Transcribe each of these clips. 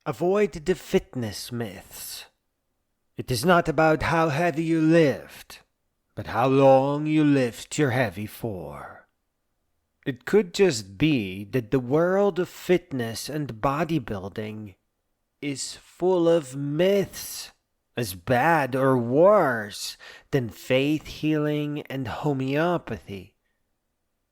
Avoid the fitness myths. It is not about how heavy you lift, but how long you lift your heavy for. It could just be that the world of fitness and bodybuilding is full of myths, as bad or worse than faith healing and homeopathy.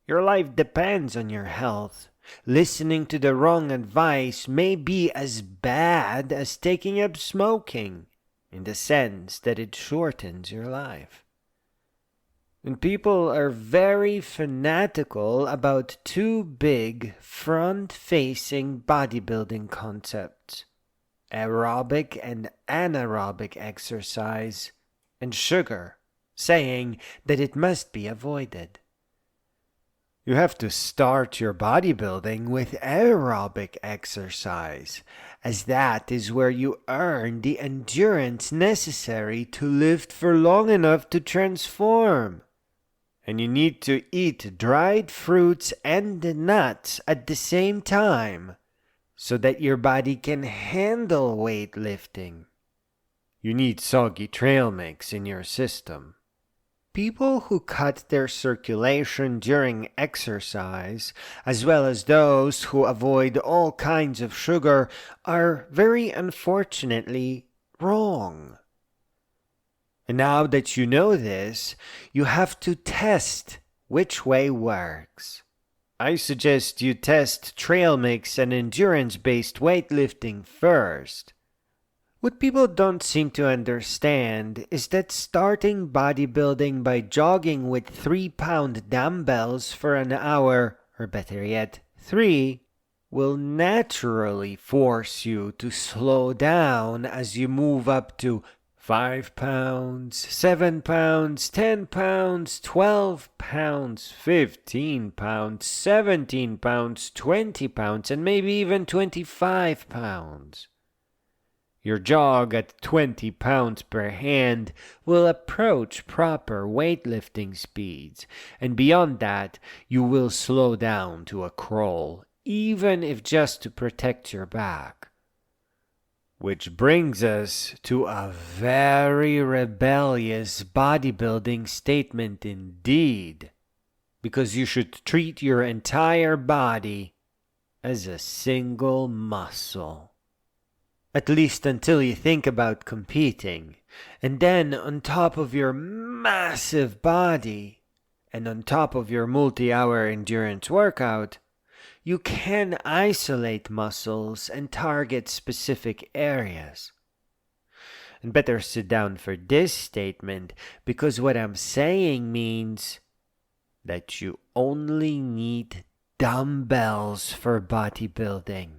Your life depends on your health. Listening to the wrong advice may be as bad as taking up smoking, in the sense that it shortens your life. And people are very fanatical about two big front-facing bodybuilding concepts: aerobic and anaerobic exercise, and sugar, saying that it must be avoided. You have to start your bodybuilding with aerobic exercise, as that is where you earn the endurance necessary to lift for long enough to transform. And you need to eat dried fruits and nuts at the same time, so that your body can handle weightlifting. You need soggy trail mix in your system. People who cut their circulation during exercise, as well as those who avoid all kinds of sugar, are very unfortunately wrong. And now that you know this, you have to test which way works. I suggest you test trail mix and endurance-based weightlifting first. What people don't seem to understand is that starting bodybuilding by jogging with 3-pound dumbbells for an hour, or better yet, 3, will naturally force you to slow down as you move up to 5 pounds, 7 pounds, 10 pounds, 12 pounds, 15 pounds, 17 pounds, 20 pounds, and maybe even 25 pounds. Your jog at 20 pounds per hand will approach proper weightlifting speeds, and beyond that, you will slow down to a crawl, even if just to protect your back. Which brings us to a very rebellious bodybuilding statement indeed, because you should treat your entire body as a single muscle. At least until you think about competing, and then on top of your massive body, and on top of your multi-hour endurance workout, you can isolate muscles and target specific areas. And better sit down for this statement, because what I'm saying means that you only need dumbbells for bodybuilding,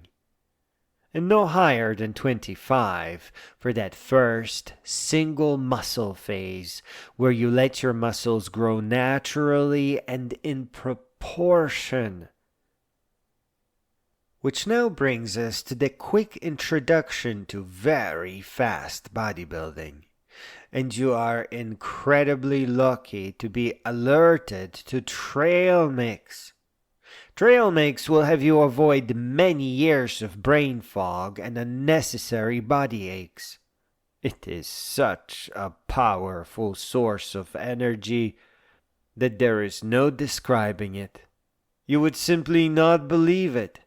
and no higher than 25 for that first single muscle phase where you let your muscles grow naturally and in proportion. Which now brings us to the quick introduction to very fast bodybuilding. And you are incredibly lucky to be alerted to trail mix. Trail mix will have you avoid many years of brain fog and unnecessary body aches. It is such a powerful source of energy that there is no describing it. You would simply not believe it.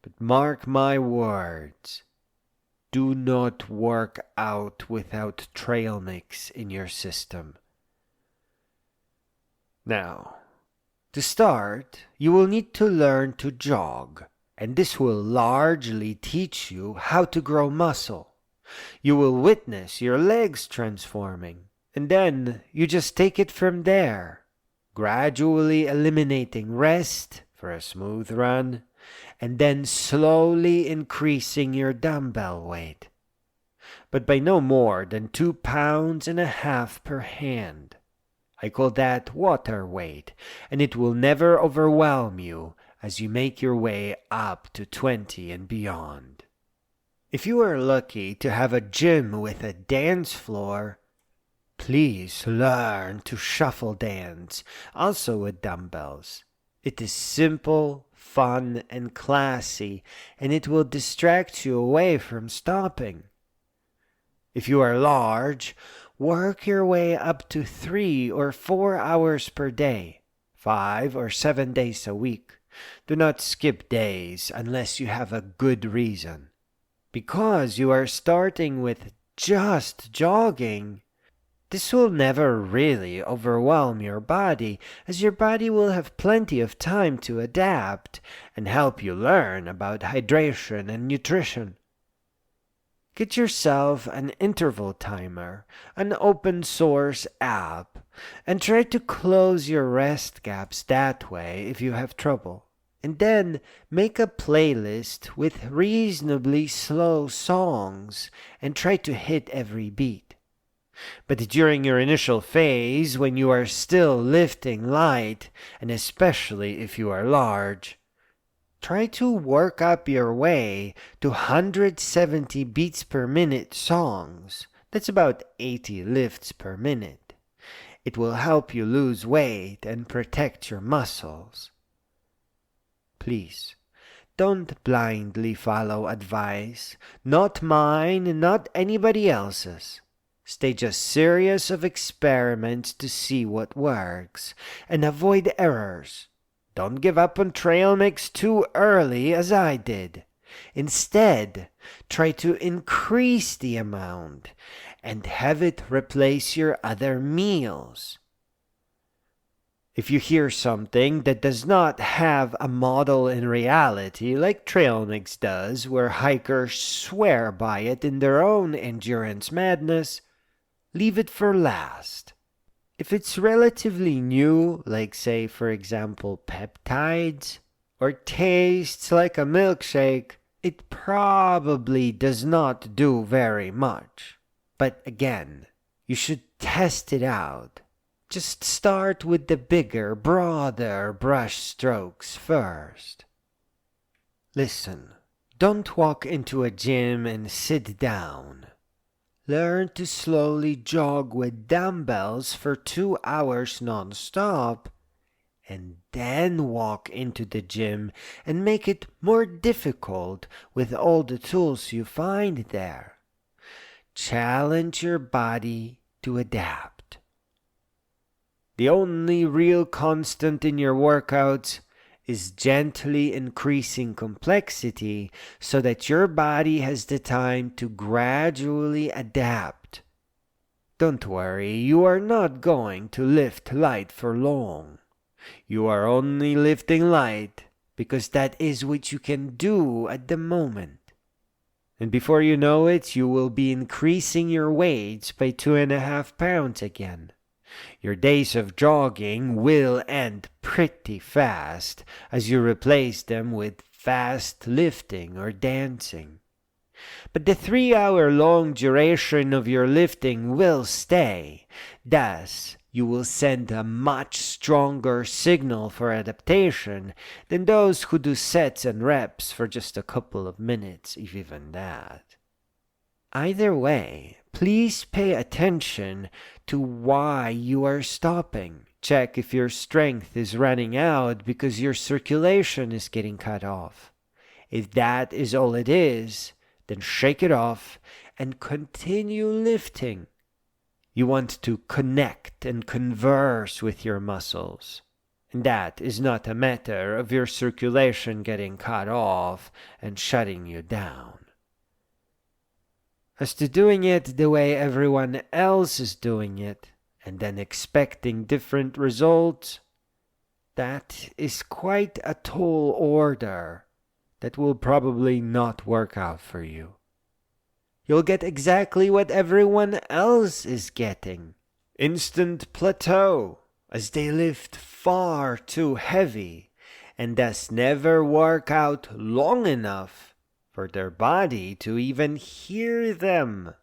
But mark my words, do not work out without trail mix in your system. Now, to start, you will need to learn to jog, and this will largely teach you how to grow muscle. You will witness your legs transforming, and then you just take it from there, gradually eliminating rest for a smooth run, and then slowly increasing your dumbbell weight, but by no more than 2.5 pounds per hand. I call that water weight, and it will never overwhelm you as you make your way up to 20 and beyond. If you are lucky to have a gym with a dance floor, please learn to shuffle dance, also with dumbbells. It is simple, fun, and classy, and it will distract you away from stopping. If you are large, work your way up to 3 or 4 hours per day, 5 or 7 days a week. Do not skip days unless you have a good reason. Because you are starting with just jogging, this will never really overwhelm your body, as your body will have plenty of time to adapt and help you learn about hydration and nutrition. Get yourself an interval timer, an open source app, and try to close your rest gaps that way if you have trouble. And then make a playlist with reasonably slow songs and try to hit every beat. But during your initial phase, when you are still lifting light, and especially if you are large, try to work up your way to 170 beats per minute songs. That's about 80 lifts per minute. It will help you lose weight and protect your muscles. Please, don't blindly follow advice, not mine, not anybody else's. Stay just serious of experiments to see what works, and avoid errors. Don't give up on trail mix too early as I did. Instead, try to increase the amount and have it replace your other meals. If you hear something that does not have a model in reality, like trail mix does, where hikers swear by it in their own endurance madness, leave it for last. If it's relatively new, like say for example peptides, or tastes like a milkshake, it probably does not do very much. But again, you should test it out. Just start with the bigger, broader brush strokes first. Listen, don't walk into a gym and sit down. Learn to slowly jog with dumbbells for 2 hours non-stop, and then walk into the gym and make it more difficult with all the tools you find there. Challenge your body to adapt. The only real constant in your workouts is gently increasing complexity so that your body has the time to gradually adapt. Don't worry, you are not going to lift light for long. You are only lifting light because that is what you can do at the moment. And before you know it, you will be increasing your weights by 2.5 pounds again. Your days of jogging will end pretty fast as you replace them with fast lifting or dancing. But the 3-hour-long duration of your lifting will stay. Thus, you will send a much stronger signal for adaptation than those who do sets and reps for just a couple of minutes, if even that. Either way, please pay attention to why you are stopping. Check if your strength is running out because your circulation is getting cut off. If that is all it is, then shake it off and continue lifting. You want to connect and converse with your muscles. And that is not a matter of your circulation getting cut off and shutting you down. As to doing it the way everyone else is doing it, and then expecting different results, that is quite a tall order that will probably not work out for you. You'll get exactly what everyone else is getting. Instant plateau, as they lift far too heavy, and thus never work out long enough for their body to even hear them.